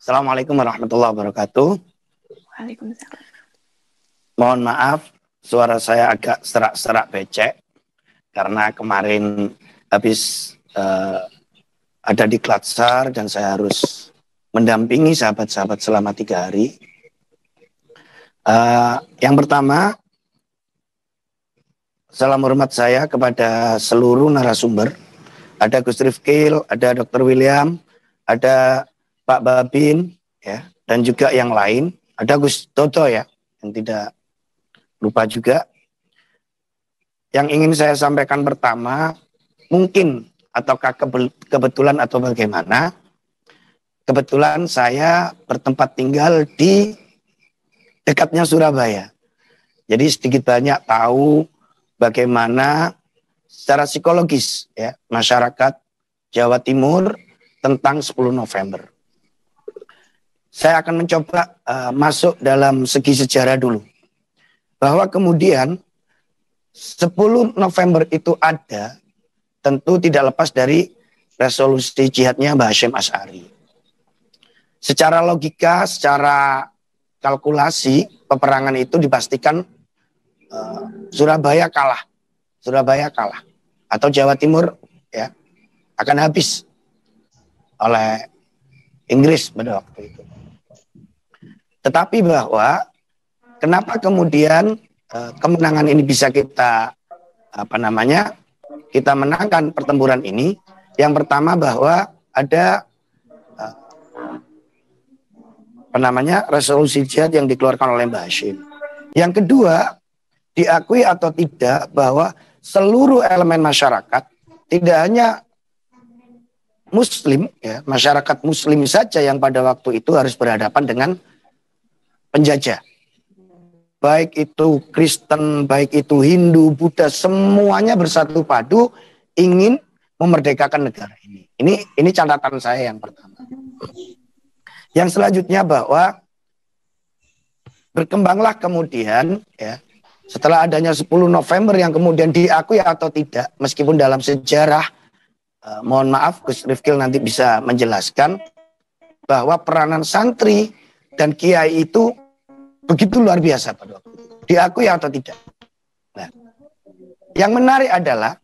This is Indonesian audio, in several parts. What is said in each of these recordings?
Assalamualaikum warahmatullahi wabarakatuh. Waalaikumsalam. Mohon maaf, suara saya agak serak-serak becek karena kemarin habis ada di Klatsar dan saya harus mendampingi sahabat-sahabat selama 3 hari. Yang pertama, salam hormat saya kepada seluruh narasumber. Ada Gus Rifkil, ada Dr. William, ada Pak Babin, ya, dan juga yang lain. Ada Gus Toto ya, yang tidak lupa juga. Yang ingin saya sampaikan pertama, mungkin ataukah kebetulan atau bagaimana, kebetulan saya bertempat tinggal di dekatnya Surabaya. Jadi sedikit banyak tahu bagaimana secara psikologis ya masyarakat Jawa Timur tentang 10 November. Saya akan mencoba masuk dalam segi sejarah dulu. Bahwa kemudian 10 November itu ada, tentu tidak lepas dari resolusi jihadnya Mbah Hasyim Asy'ari. Secara logika, secara kalkulasi, peperangan itu dipastikan Surabaya kalah. Surabaya kalah. Atau Jawa Timur ya akan habis oleh Inggris pada waktu itu. Tetapi bahwa kenapa kemudian kemenangan ini bisa kita kita menangkan pertempuran ini? Yang pertama bahwa ada resolusi jihad yang dikeluarkan oleh Mbah Hasyim. Yang kedua, diakui atau tidak bahwa seluruh elemen masyarakat, tidak hanya Muslim, ya, masyarakat Muslim saja yang pada waktu itu harus berhadapan dengan penjajah. Baik itu Kristen, baik itu Hindu, Buddha, semuanya bersatu padu ingin memerdekakan negara ini. Ini catatan saya yang pertama. Yang selanjutnya bahwa berkembanglah kemudian ya setelah adanya 10 November yang kemudian diakui atau tidak, meskipun dalam sejarah mohon maaf Gus Rifkil nanti bisa menjelaskan bahwa peranan santri dan kiai itu begitu luar biasa pada waktu itu. Diakui atau tidak. Nah, yang menarik adalah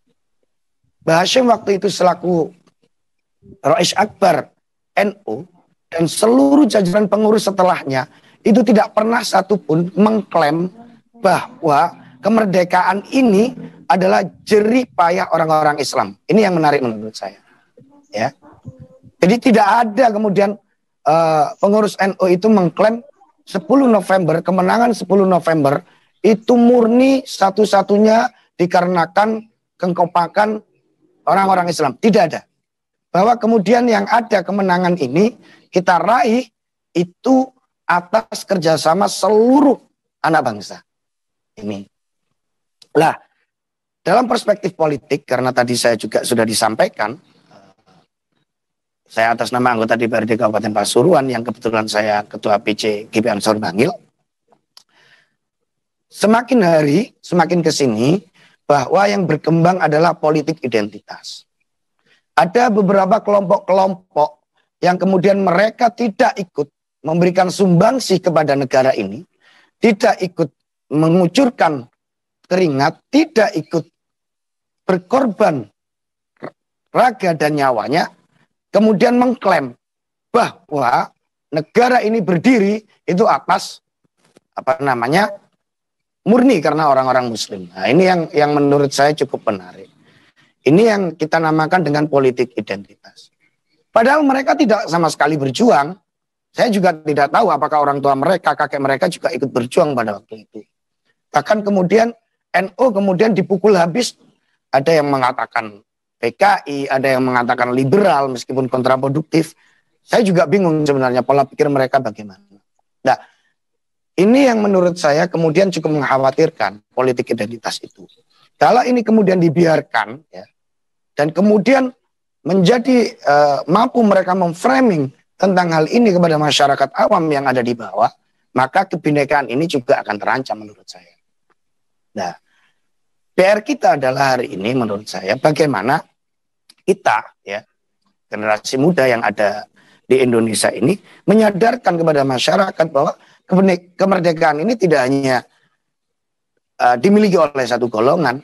Mbah Hasyim waktu itu selaku Rais Akbar NU dan seluruh jajaran pengurus setelahnya itu tidak pernah satupun mengklaim bahwa kemerdekaan ini adalah jerih payah orang-orang Islam. Ini yang menarik menurut saya. Ya. Jadi tidak ada kemudian pengurus NU itu mengklaim 10 November, kemenangan 10 November itu murni satu-satunya dikarenakan kekompakan orang-orang Islam. Tidak ada. Bahwa kemudian yang ada kemenangan ini kita raih itu atas kerjasama seluruh anak bangsa. Ini. Lah, dalam perspektif politik, karena tadi saya juga sudah disampaikan, saya atas nama anggota DPRD Kabupaten Pasuruan yang kebetulan saya Ketua PC GP Ansor Bangil. Semakin hari, semakin ke sini, bahwa yang berkembang adalah politik identitas. Ada beberapa kelompok-kelompok yang kemudian mereka tidak ikut memberikan sumbangsi kepada negara ini, tidak ikut mengucurkan keringat, tidak ikut berkorban raga dan nyawanya, kemudian mengklaim bahwa negara ini berdiri itu atas murni karena orang-orang Muslim. Nah, ini yang menurut saya cukup menarik. Ini yang kita namakan dengan politik identitas. Padahal mereka tidak sama sekali berjuang. Saya juga tidak tahu apakah orang tua mereka, kakek mereka juga ikut berjuang pada waktu itu. Bahkan kemudian NU kemudian dipukul habis. Ada yang mengatakan PKI, ada yang mengatakan liberal meskipun kontraproduktif. Saya juga bingung sebenarnya pola pikir mereka bagaimana. Nah, ini yang menurut saya kemudian cukup mengkhawatirkan politik identitas itu. Kalau ini kemudian dibiarkan ya, dan kemudian menjadi mampu mereka memframing tentang hal ini kepada masyarakat awam yang ada di bawah, maka kebinekaan ini juga akan terancam menurut saya. Nah, PR kita adalah hari ini menurut saya bagaimana kita ya generasi muda yang ada di Indonesia ini menyadarkan kepada masyarakat bahwa kemerdekaan ini tidak hanya dimiliki oleh satu golongan,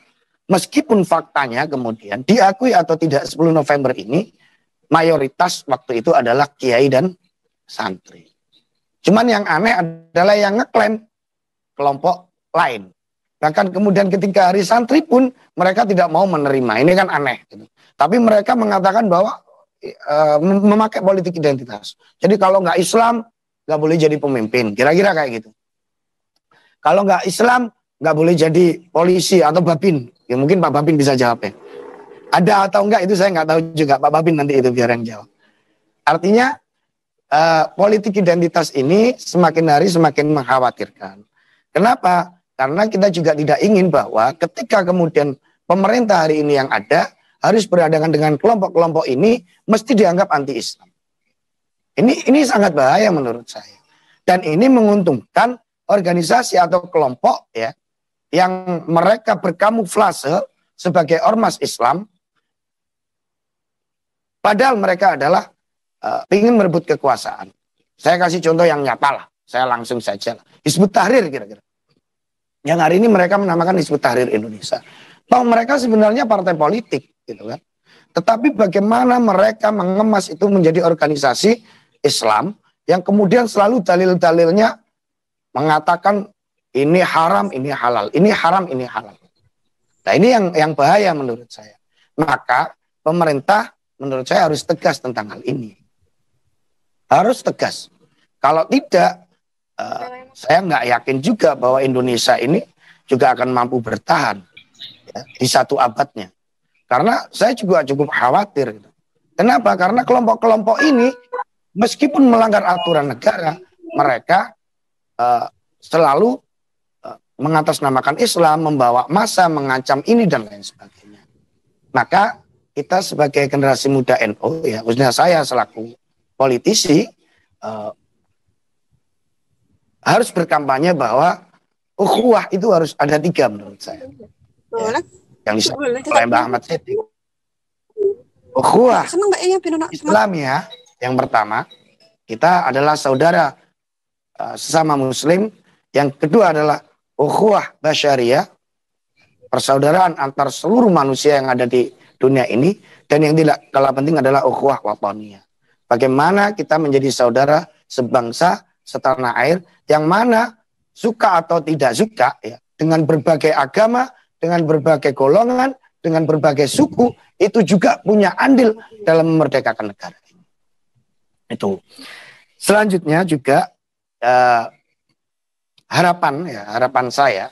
meskipun faktanya kemudian diakui atau tidak 10 November ini mayoritas waktu itu adalah kiai dan santri. Cuman yang aneh adalah yang ngeklaim kelompok lain. Bahkan kemudian ketika hari santri pun mereka tidak mau menerima. Ini kan aneh. Gitu. Tapi mereka mengatakan bahwa memakai politik identitas. Jadi kalau nggak Islam nggak boleh jadi pemimpin. Kira-kira kayak gitu. Kalau nggak Islam nggak boleh jadi polisi atau babin. Ya, mungkin Pak Babin bisa jawab ya. Ada atau enggak itu saya nggak tahu juga. Pak Babin nanti itu biar yang jawab. Artinya politik identitas ini semakin hari semakin mengkhawatirkan. Kenapa? Karena kita juga tidak ingin bahwa ketika kemudian pemerintah hari ini yang ada harus berhadapan dengan kelompok-kelompok ini mesti dianggap anti-Islam. Ini sangat bahaya menurut saya. Dan ini menguntungkan organisasi atau kelompok ya yang mereka berkamuflase sebagai ormas Islam, padahal mereka adalah ingin merebut kekuasaan. Saya kasih contoh yang nyata lah. Saya langsung saja lah. Hizbut Tahrir kira-kira. Yang hari ini mereka menamakan Hizbut Tahrir Indonesia. Toh mereka sebenarnya partai politik gitu kan. Tetapi bagaimana mereka mengemas itu menjadi organisasi Islam yang kemudian selalu dalil-dalilnya mengatakan ini haram, ini halal. Ini haram, ini halal. Nah ini yang bahaya menurut saya. Maka pemerintah menurut saya harus tegas tentang hal ini. Harus tegas. Kalau tidak, saya nggak yakin juga bahwa Indonesia ini juga akan mampu bertahan ya, di satu abadnya. Karena saya juga cukup khawatir. Gitu. Kenapa? Karena kelompok-kelompok ini meskipun melanggar aturan negara, mereka selalu mengatasnamakan Islam, membawa massa, mengancam ini dan lain sebagainya. Maka kita sebagai generasi muda NU, ya khususnya saya selaku politisi, harus berkampanye bahwa ukhuwah itu harus ada 3 menurut saya. Ya, yang disampaikan oleh Mbak Ahmad Siddiq. Ukhuwah Islam ya, yang pertama, kita adalah saudara sesama muslim. Yang kedua adalah ukhuwah basyariyah, persaudaraan antar seluruh manusia yang ada di dunia ini. Dan yang tidak kalah penting adalah ukhuwah wataniyah. Bagaimana kita menjadi saudara sebangsa, setanah air, yang mana suka atau tidak suka, ya, dengan berbagai agama, dengan berbagai golongan, dengan berbagai suku, itu juga punya andil dalam memerdekakan negara ini. Itu. Selanjutnya juga harapan saya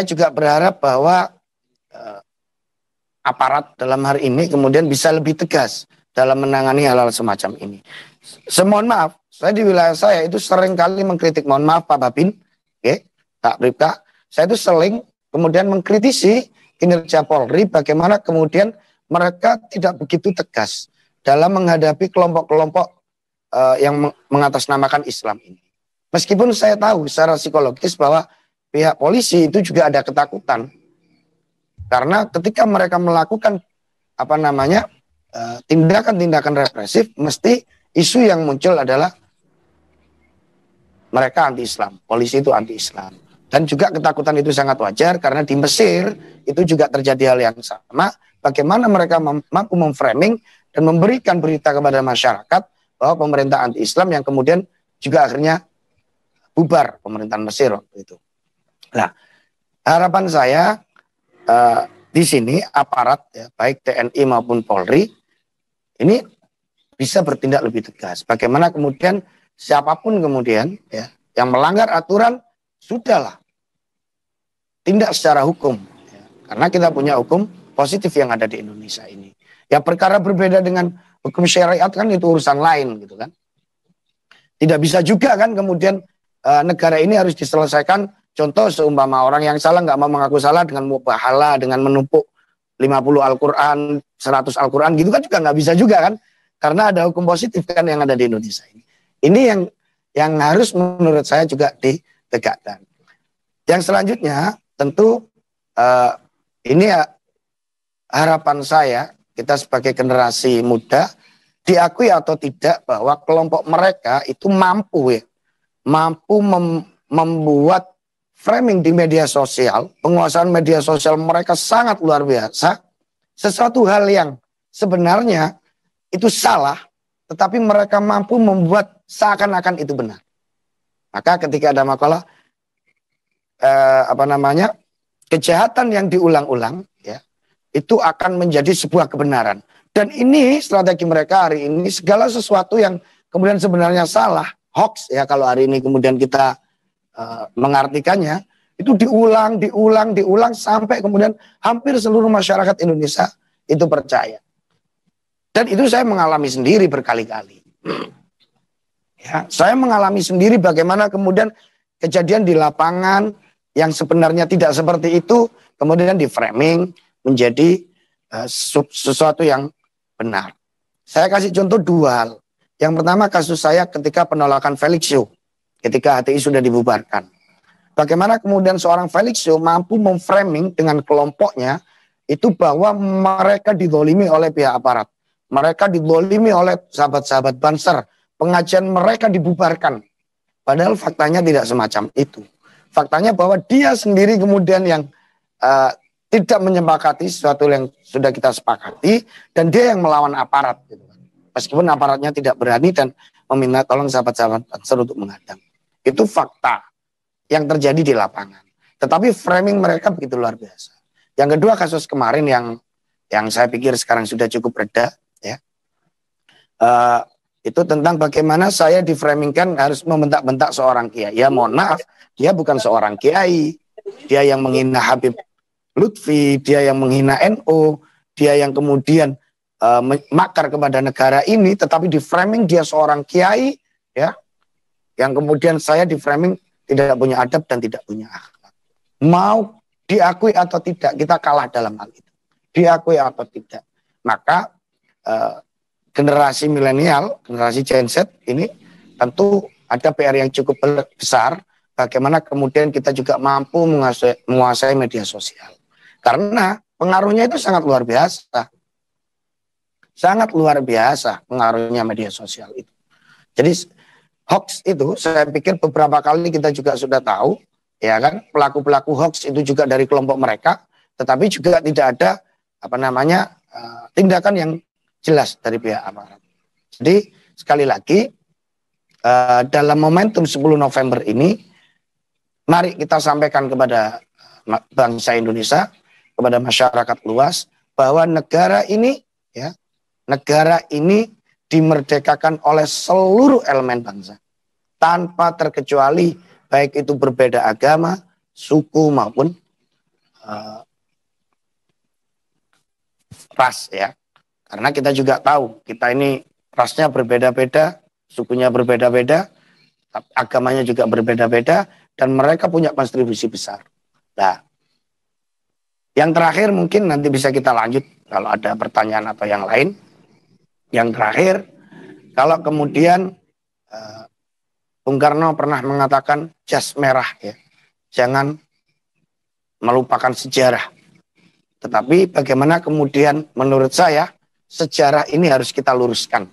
juga berharap bahwa aparat dalam hari ini kemudian bisa lebih tegas dalam menangani hal-hal semacam ini. Semohon maaf, saya di wilayah saya itu sering kali mengkritik, mohon maaf Pak Babin, okay, Pak Bribka, saya itu sering kemudian mengkritisi kinerja Polri, bagaimana kemudian mereka tidak begitu tegas dalam menghadapi kelompok-kelompok yang mengatasnamakan Islam ini. Meskipun saya tahu secara psikologis bahwa pihak polisi itu juga ada ketakutan, karena ketika mereka melakukan tindakan-tindakan represif, mesti isu yang muncul adalah mereka anti-Islam, polisi itu anti-Islam. Dan juga ketakutan itu sangat wajar karena di Mesir itu juga terjadi hal yang sama. Bagaimana mereka mampu memframing dan memberikan berita kepada masyarakat bahwa pemerintah anti-Islam yang kemudian juga akhirnya bubar pemerintahan Mesir waktu itu. Nah, harapan saya di sini aparat ya, baik TNI maupun Polri ini bisa bertindak lebih tegas. Bagaimana kemudian siapapun kemudian ya yang melanggar aturan sudahlah tindak secara hukum ya. Karena kita punya hukum positif yang ada di Indonesia ini. Ya perkara berbeda dengan hukum syariat kan itu urusan lain gitu kan. Tidak bisa juga kan kemudian negara ini harus diselesaikan. Contoh seumpama orang yang salah nggak mau mengaku salah dengan mubahalah, dengan menumpuk 50 Al-Quran, 100 Al-Quran gitu kan juga nggak bisa juga kan. Karena ada hukum positif kan yang ada di Indonesia ini. Ini yang harus menurut saya juga ditegakkan. Yang selanjutnya tentu ini harapan saya kita sebagai generasi muda diakui atau tidak bahwa kelompok mereka itu mampu membuat framing di media sosial, penguasaan media sosial mereka sangat luar biasa. Sesuatu hal yang sebenarnya itu salah, tetapi mereka mampu membuat seakan-akan itu benar. Maka ketika ada makalah kejahatan yang diulang-ulang, ya, itu akan menjadi sebuah kebenaran. Dan ini strategi mereka hari ini, segala sesuatu yang kemudian sebenarnya salah, hoax ya kalau hari ini kemudian kita mengartikannya, itu diulang sampai kemudian hampir seluruh masyarakat Indonesia itu percaya. Dan itu saya mengalami sendiri berkali-kali. Ya, saya mengalami sendiri bagaimana kemudian kejadian di lapangan yang sebenarnya tidak seperti itu, kemudian di framing menjadi sesuatu yang benar. Saya kasih contoh dua hal. Yang pertama kasus saya ketika penolakan Felix Show, ketika HTI sudah dibubarkan. Bagaimana kemudian seorang Felix Show mampu memframing dengan kelompoknya itu bahwa mereka dizalimi oleh pihak aparat. Mereka dizalimi oleh sahabat-sahabat Banser. Pengajian mereka dibubarkan. Padahal faktanya tidak semacam itu. Faktanya bahwa dia sendiri kemudian yang tidak menyepakati sesuatu yang sudah kita sepakati. Dan dia yang melawan aparat. Gitu. Meskipun aparatnya tidak berani dan meminta tolong sahabat-sahabat Banser untuk menghadang. Itu fakta yang terjadi di lapangan. Tetapi framing mereka begitu luar biasa. Yang kedua kasus kemarin yang saya pikir sekarang sudah cukup reda, ya. Itu tentang bagaimana saya diframingkan harus membentak-bentak seorang kiai. Ya mohon maaf, dia bukan seorang kiai. Dia yang menghina Habib Lutfi, dia yang menghina NU, dia yang kemudian makar kepada negara ini, tetapi diframing dia seorang kiai, ya. Yang kemudian saya diframing tidak punya adab dan tidak punya akhlak. Mau diakui atau tidak, kita kalah dalam hal itu. Diakui atau tidak. Maka generasi milenial, generasi Gen Z ini tentu ada PR yang cukup besar. Bagaimana kemudian kita juga mampu menguasai media sosial. Karena pengaruhnya itu sangat luar biasa. Sangat luar biasa pengaruhnya media sosial itu. Jadi hoax itu saya pikir beberapa kali kita juga sudah tahu, ya kan, pelaku-pelaku hoax itu juga dari kelompok mereka, tetapi juga tidak ada tindakan yang jelas dari pihak aparat. Jadi sekali lagi dalam momentum 10 November ini, mari kita sampaikan kepada bangsa Indonesia, kepada masyarakat luas bahwa negara ini, ya, negara ini dimerdekakan oleh seluruh elemen bangsa. Tanpa terkecuali baik itu berbeda agama, suku maupun ras ya. Karena kita juga tahu kita ini rasnya berbeda-beda, sukunya berbeda-beda, agamanya juga berbeda-beda dan mereka punya kontribusi besar. Nah, yang terakhir mungkin nanti bisa kita lanjut kalau ada pertanyaan atau yang lain. Yang terakhir, kalau kemudian Bung Karno pernah mengatakan jas merah ya, jangan melupakan sejarah. Tetapi bagaimana kemudian menurut saya sejarah ini harus kita luruskan.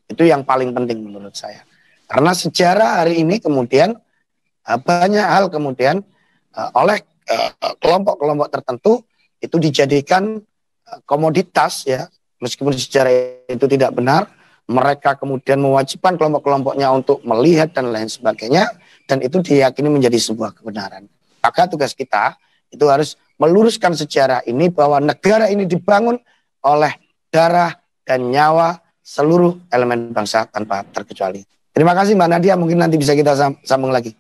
Itu yang paling penting menurut saya. Karena sejarah hari ini kemudian banyak hal kemudian oleh kelompok-kelompok tertentu itu dijadikan komoditas ya. Meskipun sejarah itu tidak benar, mereka kemudian mewajibkan kelompok-kelompoknya untuk melihat dan lain sebagainya, dan itu diyakini menjadi sebuah kebenaran. Maka tugas kita itu harus meluruskan sejarah ini bahwa negara ini dibangun oleh darah dan nyawa seluruh elemen bangsa tanpa terkecuali. Terima kasih Mbak Nadia, mungkin nanti bisa kita sambung lagi.